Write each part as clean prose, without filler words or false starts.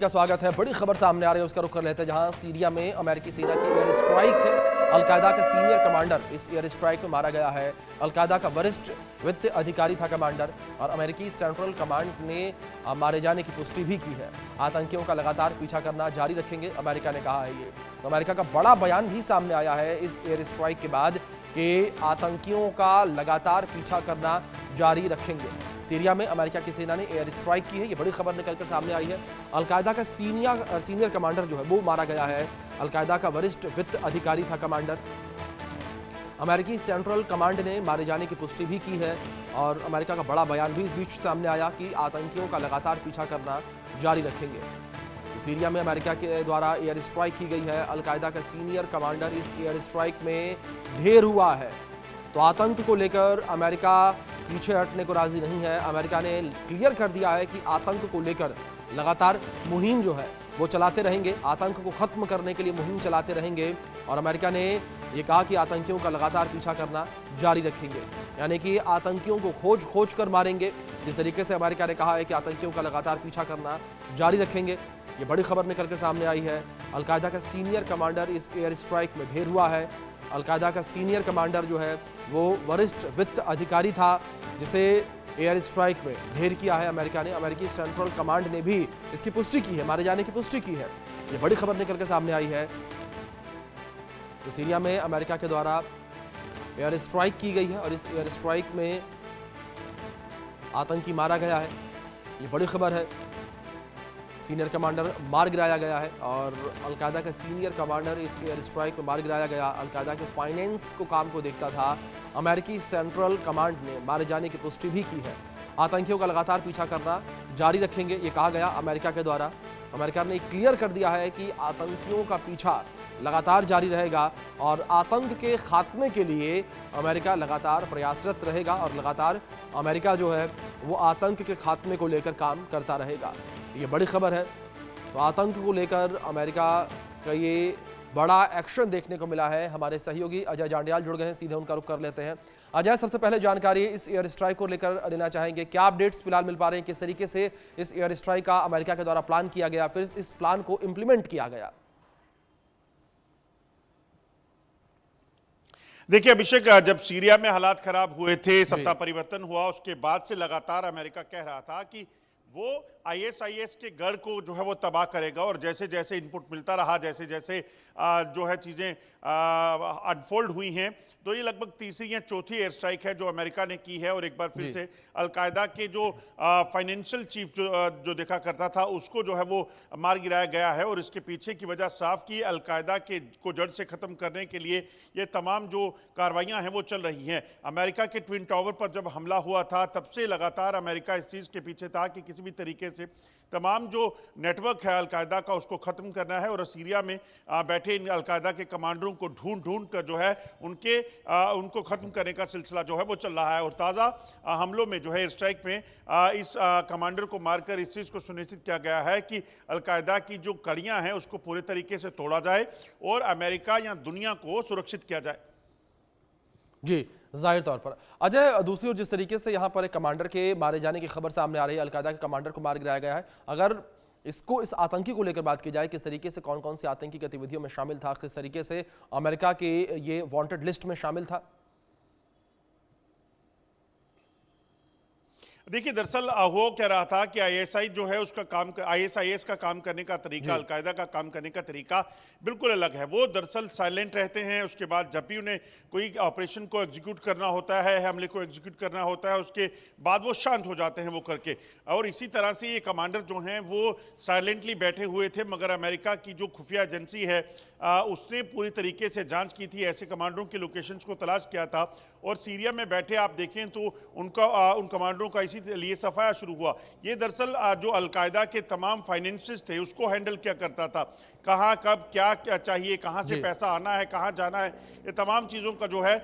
का स्वागत है। बड़ी खबर सामने आ रही है, उसका रुख कर लेते हैं, जहां सीरिया में अमेरिकी सेना की एयर स्ट्राइक है। अलकायदा का सीनियर कमांडर इस एयर स्ट्राइक में मारा गया है। अलकायदा का वरिष्ठ वित्तीय अधिकारी था कमांडर, और अमेरिकी सेंट्रल कमांड ने मारे जाने की पुष्टि भी की है। आतंकियों का लगातार पीछा करना जारी रखेंगे, अमेरिका ने कहा है। ये तो अमेरिका का बड़ा बयान भी सामने आया है इस एयर स्ट्राइक के बाद कि आतंकियों का लगातार पीछा करना जारी रखेंगे। सीरिया में अमेरिका की सेना ने एयर स्ट्राइक की है, ये बड़ी खबर निकलकर सामने आई है। अलकायदा का सीनियर कमांडर जो है वो मारा गया है। अलकायदा का वरिष्ठ वित्त अधिकारी था कमांडर। अमेरिकी सेंट्रल कमांड ने मारे जाने की पुष्टि भी की है, और अमेरिका का बड़ा बयान भी इस बीच सामने आया कि आतंकियों का लगातार पीछा करना जारी रखेंगे। सीरिया में अमेरिका के द्वारा एयर स्ट्राइक की गई है। अलकायदा का सीनियर कमांडर इस एयर स्ट्राइक में ढेर हुआ है। तो आतंक को लेकर अमेरिका पीछे हटने को राजी नहीं है। अमेरिका ने क्लियर कर दिया है कि आतंक को लेकर लगातार मुहिम जो है वो चलाते रहेंगे, आतंक को खत्म करने के लिए मुहिम चलाते रहेंगे। और अमेरिका ने ये कहा कि आतंकियों का लगातार पीछा करना जारी रखेंगे, यानी कि आतंकियों को खोज कर मारेंगे। जिस तरीके से अमेरिका ने कहा है कि आतंकियों का लगातार पीछा करना जारी रखेंगे, ये बड़ी खबर निकल कर सामने आई है। अलकायदा का सीनियर कमांडर इस एयर स्ट्राइक में ढेर हुआ है। अलकायदा का सीनियर कमांडर जो है वो वरिष्ठ वित्त अधिकारी था, जिसे एयर स्ट्राइक में ढेर किया है अमेरिका ने। अमेरिकी सेंट्रल कमांड ने भी इसकी पुष्टि की है, मारे जाने की पुष्टि की है। ये बड़ी खबर निकल कर सामने आई है। तो सीरिया में अमेरिका के द्वारा एयर स्ट्राइक की गई है, और इस एयर स्ट्राइक में आतंकी मारा गया है। ये बड़ी खबर है। सीनियर कमांडर मार गिराया गया है, और अलकायदा का सीनियर कमांडर इस एयर स्ट्राइक में मार गिराया गया। अलकायदा के फाइनेंस को काम को देखता था अमेरिकी सेंट्रल कमांड ने मारे जाने की पुष्टि भी की है। आतंकियों का लगातार पीछा करना जारी रखेंगे, ये कहा गया अमेरिका के द्वारा। अमेरिका ने क्लियर कर दिया है कि आतंकियों का पीछा लगातार जारी रहेगा, और आतंक के खात्मे के लिए अमेरिका लगातार प्रयासरत रहेगा, और लगातार अमेरिका जो है वो आतंक के खात्मे को लेकर काम करता रहेगा। ये बड़ी खबर है। तो आतंक को लेकर अमेरिका का ये बड़ा एक्शन देखने को मिला है। हमारे सहयोगी अजय जांडियाल जुड़ गए हैं, सीधे उनका रुख कर लेते हैं। अजय, सबसे पहले जानकारी इस एयर स्ट्राइक को लेकर लेना चाहेंगे। क्या अपडेट्स फिलहाल मिल पा रहे हैं, किस तरीके से इस एयर स्ट्राइक का अमेरिका के द्वारा प्लान किया गया, फिर इस प्लान को इंप्लीमेंट किया गया? देखिए अभिषेक, जब सीरिया में हालात खराब हुए थे, सत्ता परिवर्तन हुआ, उसके बाद से लगातार अमेरिका कह रहा था कि वो आईएसआईएस के गढ़ को जो है वो तबाह करेगा। और जैसे जैसे इनपुट मिलता रहा, जैसे जैसे जो है चीज़ें अनफोल्ड हुई हैं, तो ये लगभग तीसरी या चौथी एयर स्ट्राइक है जो अमेरिका ने की है। और एक बार फिर से अलकायदा के जो फाइनेंशियल चीफ जो देखा करता था, उसको जो है वो मार गिराया गया है। और इसके पीछे की वजह साफ की अलकायदा के को जड़ से ख़त्म करने के लिए ये तमाम जो कार्रवाइयाँ हैं वो चल रही हैं। अमेरिका के ट्विन टावर पर जब हमला हुआ था, तब से लगातार अमेरिका इस चीज़ के पीछे था कि किसी भी तरीके से तमाम जो नेटवर्क है अलकायदा का उसको खत्म करना है। और सीरिया में बैठे इन अलकायदा के कमांडरों को ढूंढ कर जो है उनको खत्म करने का सिलसिला जो है वो चल रहा है। और ताज़ा हमलों में जो है एयर स्ट्राइक में इस कमांडर को मारकर इस चीज़ को सुनिश्चित किया गया है कि अलकायदा की जो कड़ियाँ हैं उसको पूरे तरीके से तोड़ा जाए और अमेरिका या दुनिया को सुरक्षित किया जाए। जी, जाहिर तौर पर। अजय, दूसरी ओर जिस तरीके से यहाँ पर एक कमांडर के मारे जाने की खबर सामने आ रही है, अलकायदा के कमांडर को मार गिराया गया है, अगर इस आतंकी को लेकर बात की जाए, किस तरीके से कौन कौन सी आतंकी गतिविधियों में शामिल था, किस तरीके से अमेरिका के ये वांटेड लिस्ट में शामिल था? देखिए दरअसल वो कह रहा था कि आईएसआई जो है उसका काम, आईएसआईएस का काम करने का तरीका, अलकायदा का काम करने का तरीका बिल्कुल अलग है। वो दरअसल साइलेंट रहते हैं, उसके बाद जब भी उन्हें कोई ऑपरेशन को एग्जीक्यूट करना होता है, हमले को एग्जीक्यूट करना होता है, उसके बाद वो शांत हो जाते हैं वो करके। और इसी तरह से ये कमांडर जो हैं वो साइलेंटली बैठे हुए थे, मगर अमेरिका की जो खुफिया एजेंसी है उसने पूरी तरीके से जाँच की थी, ऐसे कमांडरों की लोकेशंस को तलाश किया था। और सीरिया में बैठे आप देखें तो उन कमांडरों का इसी लिए सफाया शुरू हुआ। ये दरअसल जो अलकायदा के तमाम फाइनेंसेस थे उसको हैंडल किया करता था, कहाँ कब क्या क्या चाहिए, कहाँ से पैसा आना है, कहाँ जाना है, ये तमाम चीज़ों का जो है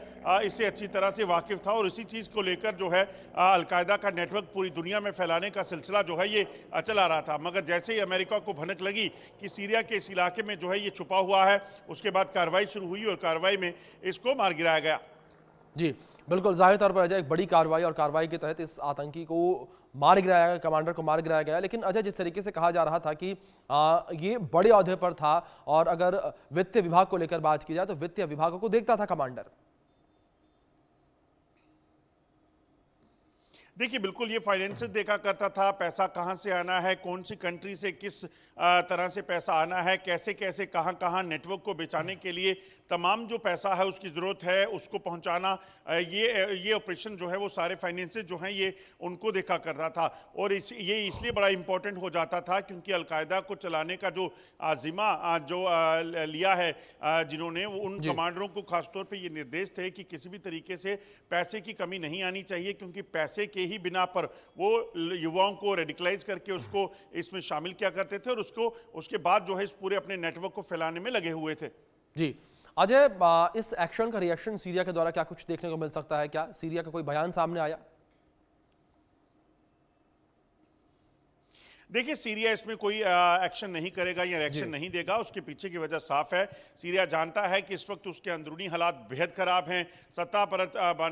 इससे अच्छी तरह से वाकिफ था। और इसी चीज़ को लेकर जो है अलकायदा का नेटवर्क पूरी दुनिया में फैलाने का सिलसिला जो है ये चला रहा था। मगर जैसे ही अमेरिका को भनक लगी कि सीरिया के इस इलाके में जो है ये छुपा हुआ है, उसके बाद कार्रवाई शुरू हुई और कार्रवाई में इसको मार गिराया गया। जी, बिल्कुल, ज़ाहिर तौर पर अजय एक बड़ी कार्रवाई और कार्रवाई के तहत इस आतंकी को मार गिराया गया, कमांडर को मार गिराया गया। लेकिन अजय, जिस तरीके से कहा जा रहा था कि ये बड़े ओहदे पर था और अगर वित्त विभाग को लेकर बात की जाए तो वित्त विभाग को देखता था कमांडर। देखिए बिल्कुल ये फाइनेंसेस देखा करता था, पैसा कहाँ से आना है, कौन सी कंट्री से किस तरह से पैसा आना है, कैसे कैसे कहाँ कहाँ नेटवर्क को बेचाने के लिए तमाम जो पैसा है उसकी ज़रूरत है उसको पहुँचाना, ये ऑपरेशन जो है वो सारे फाइनेंसेस जो हैं ये उनको देखा करता था। और ये इसलिए बड़ा इंपॉर्टेंट हो जाता था क्योंकि अलकायदा को चलाने का जो जिम्मा जो लिया है जिन्होंने, उन कमांडरों को खासतौर पर ये निर्देश थे कि किसी भी तरीके से पैसे की कमी नहीं आनी चाहिए, क्योंकि पैसे के ही बिना पर वो युवाओं को रेडिकलाइज करके उसको इसमें शामिल किया करते थे और उसके बाद जो है इस पूरे अपने नेटवर्क को फैलाने में लगे हुए थे। जी अजय, इस एक्शन का रिएक्शन सीरिया के द्वारा क्या कुछ देखने को मिल सकता है? क्या सीरिया का कोई बयान सामने आया? देखिए सीरिया इसमें कोई एक्शन नहीं करेगा या रिएक्शन नहीं देगा। उसके पीछे की वजह साफ है। सीरिया जानता है कि इस वक्त उसके अंदरूनी हालात बेहद खराब हैं। सत्ता पर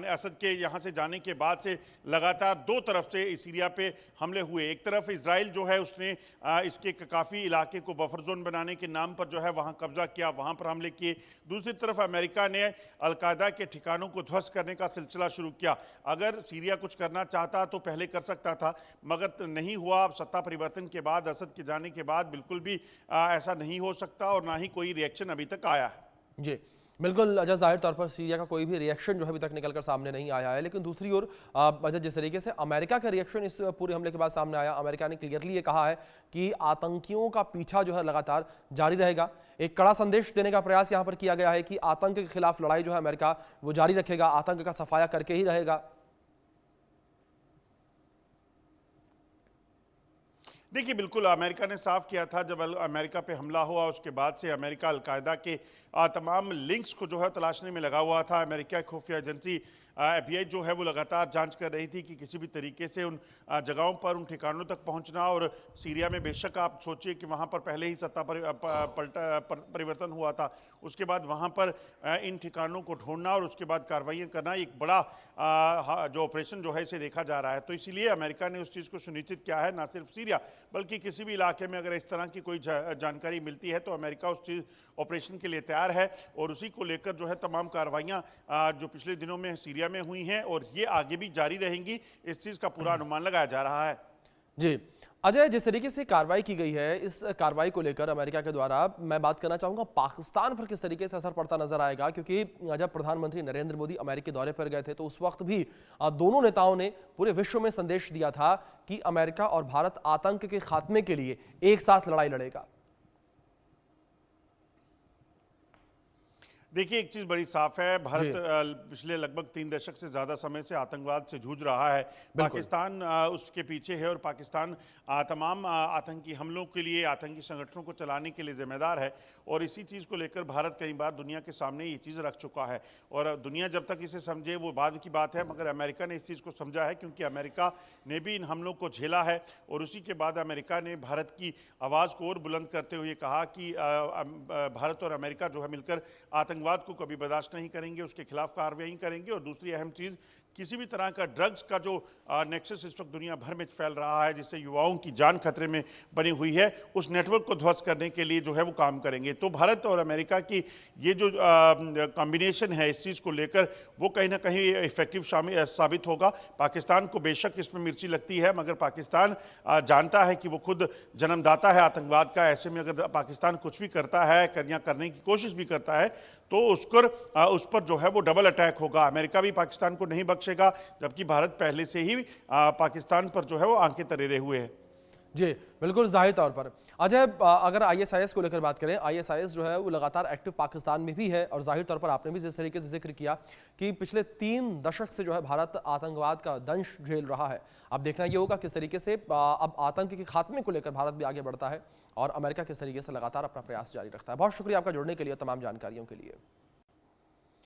असद के यहाँ से जाने के बाद से लगातार दो तरफ से सीरिया पे हमले हुए। एक तरफ इजराइल जो है उसने इसके काफ़ी इलाके को बफर जोन बनाने के नाम पर जो है वहाँ कब्जा किया, वहाँ पर हमले किए। दूसरी तरफ अमेरिका ने अलकायदा के ठिकानों को ध्वस्त करने का सिलसिला शुरू किया। अगर सीरिया कुछ करना चाहता तो पहले कर सकता था, मगर नहीं हुआ। अब सत्ता परिवर्तन के बाद, असद के जाने के बाद बिल्कुल भी ऐसा नहीं हो सकता और ना ही कोई रिएक्शन अभी तक आया है। जी बिल्कुल अजय, जाहिर तौर पर सीरिया का कोई भी रिएक्शन जो है अभी तक निकलकर सामने नहीं आया है। लेकिन दूसरी ओर अजय, जिस तरीके से अमेरिका का रिएक्शन इस पूरे हमले के बाद सामने आया, अमेरिका ने क्लियरली ये कहा है कि आतंकियों का पीछा जो है लगातार जारी रहेगा। एक कड़ा संदेश देने का प्रयास यहाँ पर किया गया है कि आतंक के खिलाफ लड़ाई जो है अमेरिका वो जारी रखेगा, आतंक का सफाया करके ही रहेगा। देखिए बिल्कुल अमेरिका ने साफ किया था जब अमेरिका पे हमला हुआ, उसके बाद से अमेरिका अलकायदा के तमाम लिंक्स को जो है तलाशने में लगा हुआ था। अमेरिका की खुफिया एजेंसी FBI जो है वो लगातार जांच कर रही थी कि किसी भी तरीके से उन जगहों पर, उन ठिकानों तक पहुंचना। और सीरिया में बेशक आप सोचिए कि वहां पर पहले ही सत्ता परिवर्तन हुआ था, उसके बाद वहां पर इन ठिकानों को ढूंढना और उसके बाद कार्रवाइयाँ करना एक बड़ा जो ऑपरेशन जो है इसे देखा जा रहा है। तो इसीलिए अमेरिका ने उस चीज़ को सुनिश्चित किया है, ना सिर्फ सीरिया बल्कि किसी भी इलाके में अगर इस तरह की कोई जानकारी मिलती है तो अमेरिका उस चीज़ ऑपरेशन के लिए तैयार है। और उसी को लेकर जो है तमाम कार्रवाइयाँ जो पिछले दिनों में सीरिया में हुई हैं और ये आगे भी जारी रहेंगी, इस चीज़ का पूरा अनुमान लगाया जा रहा है। जी अजय, जिस तरीके से कार्रवाई की गई है, इस कार्रवाई को लेकर अमेरिका के द्वारा मैं बात करना चाहूंगा पाकिस्तान पर किस तरीके से असर पड़ता नजर आएगा? क्योंकि जब प्रधानमंत्री नरेंद्र मोदी अमेरिकी दौरे पर गए थे तो उस वक्त भी दोनों नेताओं ने पूरे विश्व में संदेश दिया था कि अमेरिका और भारत आतंक के खात्मे के लिए एक साथ लड़ाई लड़ेगा। देखिए एक चीज़ बड़ी साफ है, भारत पिछले लगभग 3 दशक से ज़्यादा समय से आतंकवाद से जूझ रहा है। पाकिस्तान उसके पीछे है और पाकिस्तान तमाम आतंकी हमलों के लिए, आतंकी संगठनों को चलाने के लिए जिम्मेदार है। और इसी चीज़ को लेकर भारत कई बार दुनिया के सामने ये चीज़ रख चुका है और दुनिया जब तक इसे समझे वो बाद की बात है, मगर अमेरिका ने इस चीज़ को समझा है क्योंकि अमेरिका ने भी इन हमलों को झेला है। और उसी के बाद अमेरिका ने भारत की आवाज़ को और बुलंद करते हुए कहा कि भारत और अमेरिका जो है मिलकर आतंकवाद को कभी बर्दाश्त नहीं करेंगे, उसके खिलाफ कार्रवाई करेंगे। और दूसरी अहम चीज़, किसी भी तरह का ड्रग्स का जो नेक्सस इस वक्त दुनिया भर में फैल रहा है जिससे युवाओं की जान खतरे में बनी हुई है, उस नेटवर्क को ध्वस्त करने के लिए जो है वो काम करेंगे। तो भारत और अमेरिका की ये जो कॉम्बिनेशन है इस चीज़ को लेकर वो कहीं ना कहीं इफेक्टिव साबित होगा। पाकिस्तान को बेशक इसमें मिर्ची लगती है, मगर पाकिस्तान जानता है कि वो खुद जन्मदाता है आतंकवाद का। ऐसे में अगर पाकिस्तान कुछ भी करता है या करने की कोशिश भी करता है तो उस पर जो है वो डबल अटैक होगा। अमेरिका भी पाकिस्तान को नहीं बख्शेगा, जबकि भारत पहले से ही पाकिस्तान पर जो है वो आंखें तरेरे हुए है। जी बिल्कुल, जाहिर तौर पर अजय, अगर ISIS को लेकर बात करें, ISIS जो है वो लगातार एक्टिव पाकिस्तान में भी है और जाहिर तौर पर आपने भी जिस तरीके से जिक्र किया कि पिछले 3 दशक से जो है भारत आतंकवाद का दंश झेल रहा है। अब देखना ये होगा किस तरीके से अब आतंक के खात्मे को लेकर भारत भी आगे बढ़ता है और अमेरिका किस तरीके से लगातार अपना प्रयास जारी रखता है। बहुत शुक्रिया आपका जुड़ने के लिए, तमाम जानकारियों के लिए।